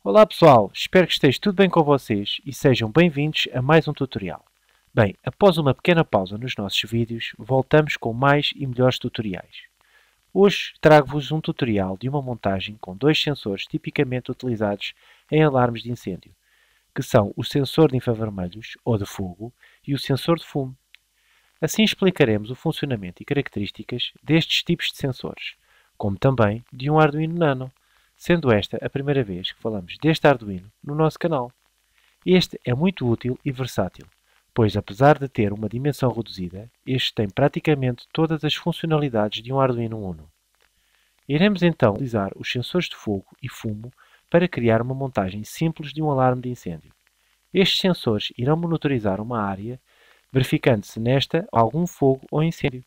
Olá pessoal, espero que esteja tudo bem com vocês e sejam bem-vindos a mais um tutorial. Bem, após uma pequena pausa nos nossos vídeos, voltamos com mais e melhores tutoriais. Hoje trago-vos um tutorial de uma montagem com dois sensores tipicamente utilizados em alarmes de incêndio, que são o sensor de infravermelhos ou de fogo e o sensor de fumo. Assim explicaremos o funcionamento e características destes tipos de sensores, como também de um Arduino Nano, sendo esta a primeira vez que falamos deste Arduino no nosso canal. Este é muito útil e versátil, pois apesar de ter uma dimensão reduzida, este tem praticamente todas as funcionalidades de um Arduino Uno. Iremos então utilizar os sensores de fogo e fumo para criar uma montagem simples de um alarme de incêndio. Estes sensores irão monitorizar uma área, verificando se nesta há algum fogo ou incêndio.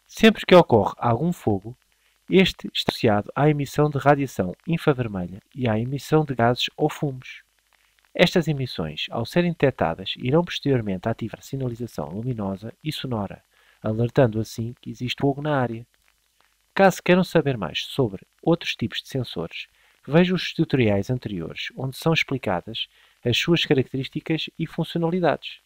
Sempre que ocorre algum fogo, este está associado à emissão de radiação infravermelha e à emissão de gases ou fumos. Estas emissões, ao serem detectadas, irão posteriormente ativar a sinalização luminosa e sonora, alertando assim que existe fogo na área. Caso queiram saber mais sobre outros tipos de sensores, vejam os tutoriais anteriores, onde são explicadas as suas características e funcionalidades.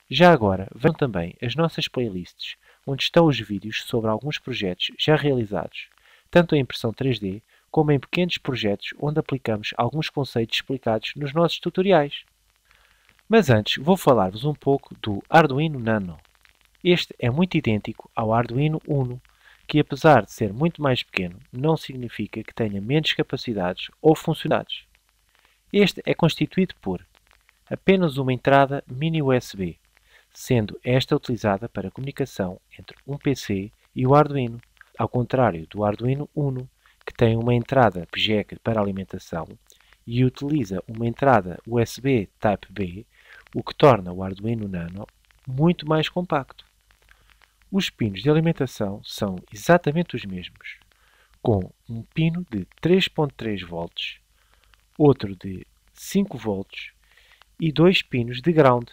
Já agora, vejam também as nossas playlists, onde estão os vídeos sobre alguns projetos já realizados, tanto em impressão 3D como em pequenos projetos onde aplicamos alguns conceitos explicados nos nossos tutoriais. Mas antes, vou falar-vos um pouco do Arduino Nano. Este é muito idêntico ao Arduino Uno, que apesar de ser muito mais pequeno, não significa que tenha menos capacidades ou funcionalidades. Este é constituído por apenas uma entrada mini USB, sendo esta utilizada para comunicação entre um PC e o Arduino, ao contrário do Arduino Uno, que tem uma entrada PGEC para alimentação e utiliza uma entrada USB Type-B, o que torna o Arduino Nano muito mais compacto. Os pinos de alimentação são exatamente os mesmos, com um pino de 3.3 volts, outro de 5 volts e dois pinos de ground,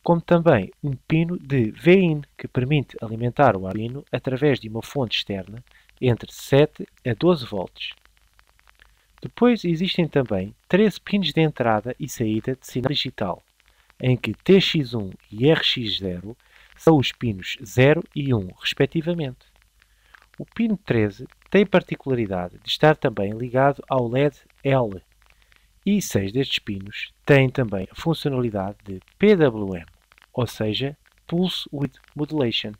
como também um pino de VIN, que permite alimentar o Arduino através de uma fonte externa entre 7 a 12 volts. Depois existem também 13 pinos de entrada e saída de sinal digital, em que TX1 e RX0 são os pinos 0 e 1, respectivamente. O pino 13 tem a particularidade de estar também ligado ao LED L, e 6 destes pinos têm também a funcionalidade de PWM, ou seja, Pulse Width Modulation.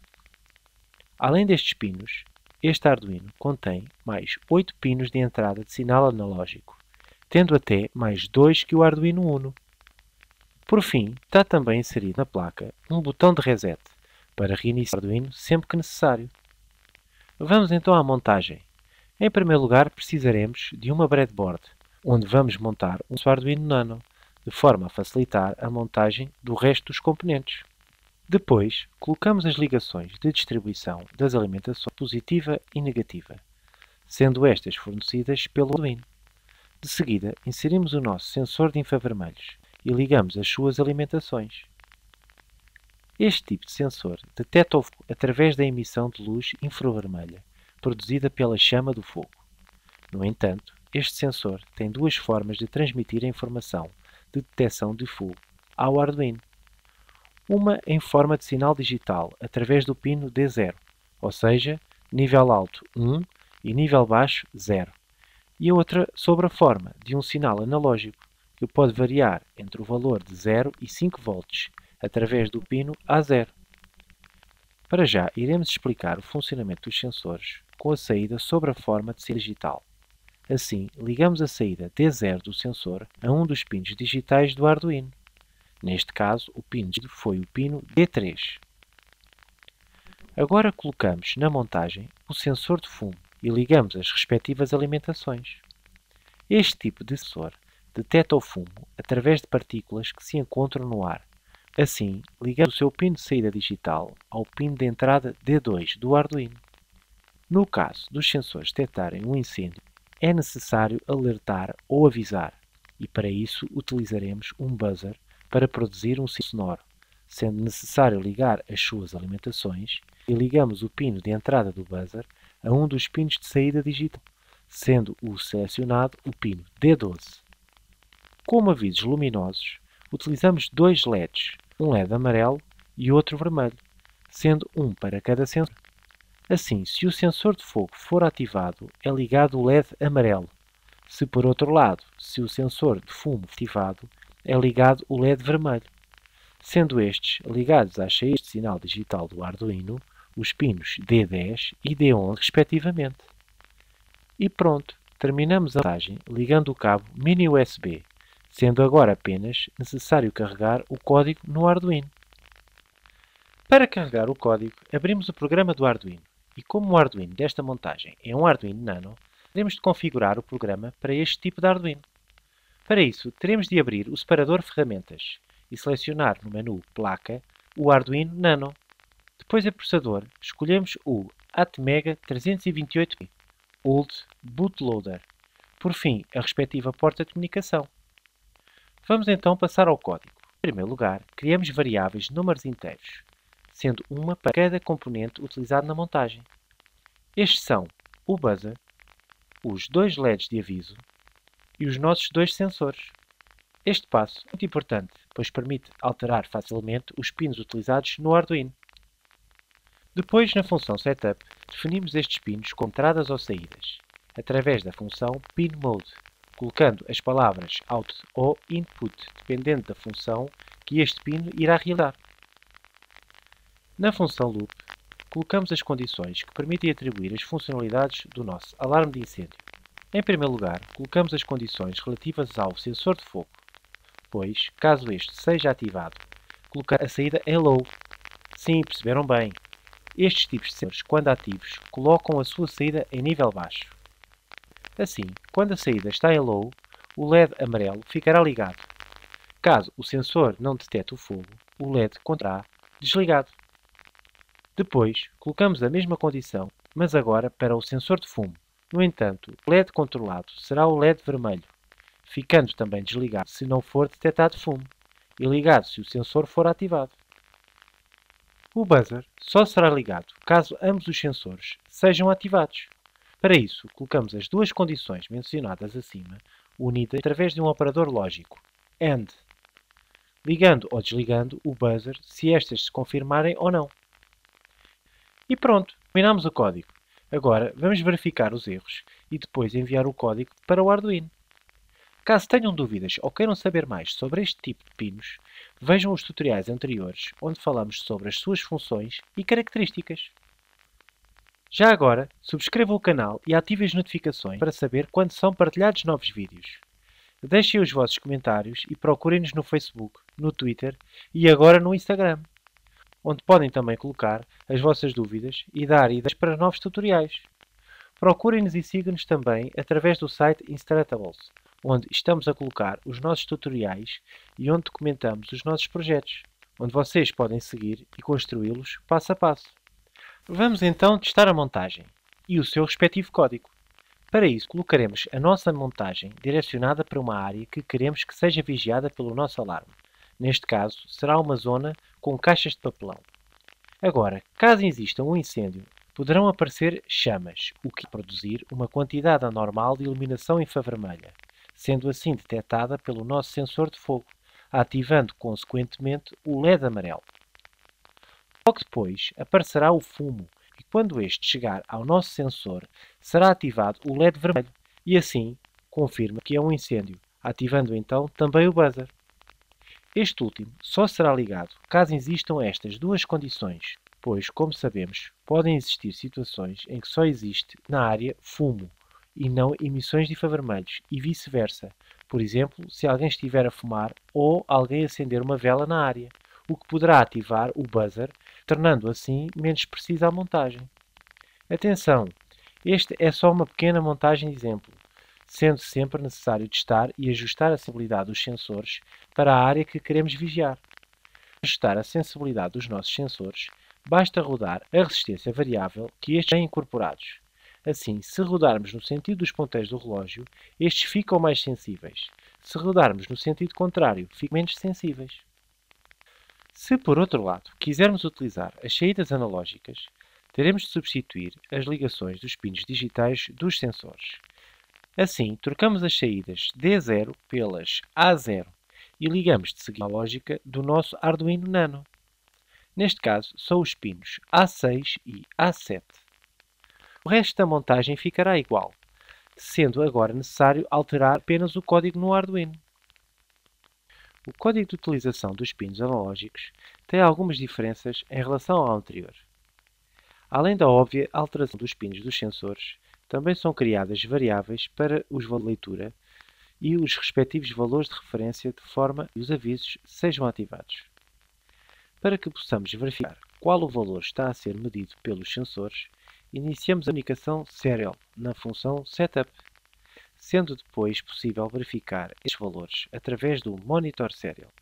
Além destes pinos, este Arduino contém mais 8 pinos de entrada de sinal analógico, tendo até mais 2 que o Arduino Uno. Por fim, está também inserido na placa um botão de reset, para reiniciar o Arduino sempre que necessário. Vamos então à montagem. Em primeiro lugar, precisaremos de uma breadboard, onde vamos montar um Arduino Nano, de forma a facilitar a montagem do resto dos componentes. Depois, colocamos as ligações de distribuição das alimentações positiva e negativa, sendo estas fornecidas pelo Arduino. De seguida, inserimos o nosso sensor de infravermelhos e ligamos as suas alimentações. Este tipo de sensor detecta o fogo através da emissão de luz infravermelha, produzida pela chama do fogo. No entanto, este sensor tem duas formas de transmitir a informação de detecção de fogo ao Arduino. Uma em forma de sinal digital através do pino D0, ou seja, nível alto 1 e nível baixo 0, e a outra sob a forma de um sinal analógico, que pode variar entre o valor de 0 e 5 volts, através do pino A0. Para já, iremos explicar o funcionamento dos sensores com a saída sob a forma de sinal digital. Assim, ligamos a saída D0 do sensor a um dos pinos digitais do Arduino. Neste caso, o pino foi o pino D3. Agora colocamos na montagem o sensor de fumo e ligamos as respectivas alimentações. Este tipo de sensor detecta o fumo através de partículas que se encontram no ar. Assim, ligamos o seu pino de saída digital ao pino de entrada D2 do Arduino. No caso dos sensores detectarem um incêndio, é necessário alertar ou avisar, e para isso utilizaremos um buzzer para produzir um sinal sonoro, sendo necessário ligar as suas alimentações e ligamos o pino de entrada do buzzer a um dos pinos de saída digital, sendo o selecionado o pino D12. Como avisos luminosos, utilizamos dois LEDs, um LED amarelo e outro vermelho, sendo um para cada sensor. Assim, se o sensor de fogo for ativado, é ligado o LED amarelo. Se por outro lado, se o sensor de fumo for ativado, é ligado o LED vermelho. Sendo estes ligados às saídas de sinal digital do Arduino, os pinos D10 e D11 respectivamente. E pronto, terminamos a montagem ligando o cabo mini USB, sendo agora apenas necessário carregar o código no Arduino. Para carregar o código, abrimos o programa do Arduino e como o Arduino desta montagem é um Arduino Nano, teremos de configurar o programa para este tipo de Arduino. Para isso, teremos de abrir o separador Ferramentas e selecionar no menu Placa o Arduino Nano. Depois em processador, escolhemos o Atmega 328B Old Bootloader. Por fim, a respectiva porta de comunicação. Vamos então passar ao código. Em primeiro lugar, criamos variáveis de números inteiros, sendo uma para cada componente utilizado na montagem. Estes são o buzzer, os dois LEDs de aviso e os nossos dois sensores. Este passo é muito importante, pois permite alterar facilmente os pinos utilizados no Arduino. Depois, na função Setup, definimos estes pinos como entradas ou saídas, através da função PinMode, colocando as palavras Out ou Input, dependendo da função que este pino irá realizar. Na função Loop, colocamos as condições que permitem atribuir as funcionalidades do nosso alarme de incêndio. Em primeiro lugar, colocamos as condições relativas ao sensor de fogo, pois, caso este seja ativado, colocar a saída em Low. Sim, perceberam bem. Estes tipos de sensores, quando ativos, colocam a sua saída em nível baixo. Assim, quando a saída está em Low, o LED amarelo ficará ligado. Caso o sensor não detecte o fogo, o LED continuará desligado. Depois, colocamos a mesma condição, mas agora para o sensor de fumo. No entanto, o LED controlado será o LED vermelho, ficando também desligado se não for detectado fumo, e ligado se o sensor for ativado. O buzzer só será ligado caso ambos os sensores sejam ativados. Para isso, colocamos as duas condições mencionadas acima, unidas através de um operador lógico, AND, ligando ou desligando o buzzer se estas se confirmarem ou não. E pronto, terminamos o código. Agora vamos verificar os erros e depois enviar o código para o Arduino. Caso tenham dúvidas ou queiram saber mais sobre este tipo de pinos, vejam os tutoriais anteriores onde falamos sobre as suas funções e características. Já agora, subscrevam o canal e ativem as notificações para saber quando são partilhados novos vídeos. Deixem os vossos comentários e procurem-nos no Facebook, no Twitter e agora no Instagram, onde podem também colocar as vossas dúvidas e dar ideias para novos tutoriais. Procurem-nos e sigam-nos também através do site Instratables, onde estamos a colocar os nossos tutoriais e onde documentamos os nossos projetos, onde vocês podem seguir e construí-los passo a passo. Vamos então testar a montagem e o seu respectivo código. Para isso, colocaremos a nossa montagem direcionada para uma área que queremos que seja vigiada pelo nosso alarme. Neste caso, será uma zona com caixas de papelão. Agora, caso exista um incêndio, poderão aparecer chamas, o que produzir uma quantidade anormal de iluminação infravermelha, sendo assim detectada pelo nosso sensor de fogo, ativando consequentemente o LED amarelo. Logo depois aparecerá o fumo e quando este chegar ao nosso sensor será ativado o LED vermelho e assim confirma que é um incêndio, ativando então também o buzzer. Este último só será ligado caso existam estas duas condições, pois, como sabemos, podem existir situações em que só existe na área fumo e não emissões de infravermelhos e vice-versa, por exemplo, se alguém estiver a fumar ou alguém acender uma vela na área, o que poderá ativar o buzzer, tornando assim menos precisa a montagem. Atenção! Este é só uma pequena montagem de exemplo, sendo sempre necessário testar e ajustar a sensibilidade dos sensores para a área que queremos vigiar. Para ajustar a sensibilidade dos nossos sensores, basta rodar a resistência variável que estes têm incorporados. Assim, se rodarmos no sentido dos ponteiros do relógio, estes ficam mais sensíveis. Se rodarmos no sentido contrário, ficam menos sensíveis. Se, por outro lado, quisermos utilizar as saídas analógicas, teremos de substituir as ligações dos pinos digitais dos sensores. Assim, trocamos as saídas D0 pelas A0 e ligamos de seguida a lógica do nosso Arduino Nano. Neste caso, são os pinos A6 e A7. O resto da montagem ficará igual, sendo agora necessário alterar apenas o código no Arduino. O código de utilização dos pinos analógicos tem algumas diferenças em relação ao anterior. Além da óbvia alteração dos pinos dos sensores, também são criadas variáveis para os valores de leitura e os respectivos valores de referência de forma que os avisos sejam ativados. Para que possamos verificar qual o valor está a ser medido pelos sensores, iniciamos a comunicação serial na função setup, sendo depois possível verificar estes valores através do monitor serial.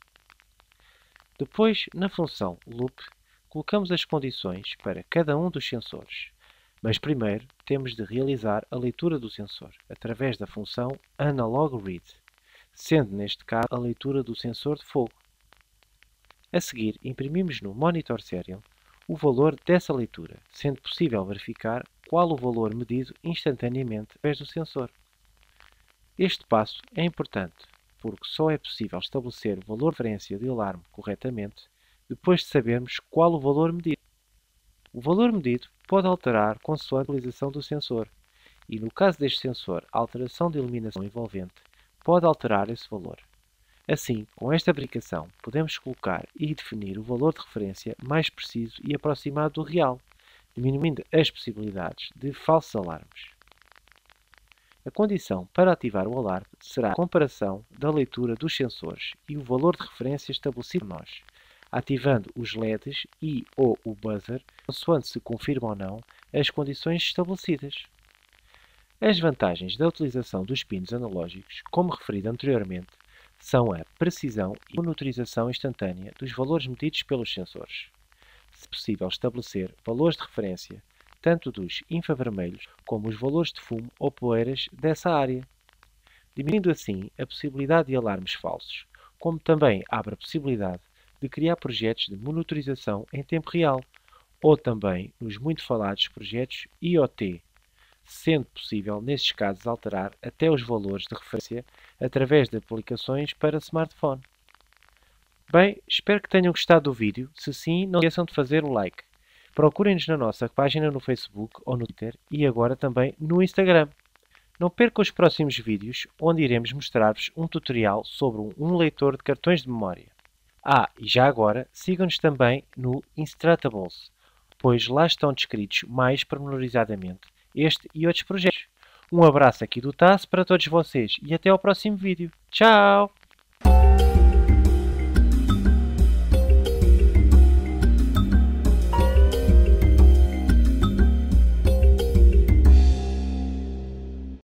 Depois, na função loop, colocamos as condições para cada um dos sensores, mas primeiro temos de realizar a leitura do sensor através da função analogRead, sendo neste caso a leitura do sensor de fogo. A seguir, imprimimos no monitor serial o valor dessa leitura, sendo possível verificar qual o valor medido instantaneamente através do sensor. Este passo é importante, porque só é possível estabelecer o valor de referência de alarme corretamente depois de sabermos qual o valor medido. O valor medido pode alterar consoante a utilização do sensor, e no caso deste sensor, a alteração de iluminação envolvente pode alterar esse valor. Assim, com esta aplicação, podemos colocar e definir o valor de referência mais preciso e aproximado do real, diminuindo as possibilidades de falsos alarmes. A condição para ativar o alarme será a comparação da leitura dos sensores e o valor de referência estabelecido por nós, ativando os LEDs ou o buzzer, consoante se confirma ou não as condições estabelecidas. As vantagens da utilização dos pinos analógicos, como referido anteriormente, são a precisão e monitorização instantânea dos valores medidos pelos sensores. Se possível estabelecer valores de referência, tanto dos infravermelhos como os valores de fumo ou poeiras dessa área, diminuindo assim a possibilidade de alarmes falsos, como também abre a possibilidade de criar projetos de monitorização em tempo real, ou também nos muito falados projetos IoT, sendo possível, nestes casos, alterar até os valores de referência através de aplicações para smartphone. Bem, espero que tenham gostado do vídeo. Se sim, não esqueçam de fazer o like. Procurem-nos na nossa página no Facebook ou no Twitter e agora também no Instagram. Não percam os próximos vídeos, onde iremos mostrar-vos um tutorial sobre um leitor de cartões de memória. E já agora, sigam-nos também no Instratables, pois lá estão descritos mais pormenorizadamente este e outros projetos. Um abraço aqui do TAS para todos vocês e até ao próximo vídeo. Tchau!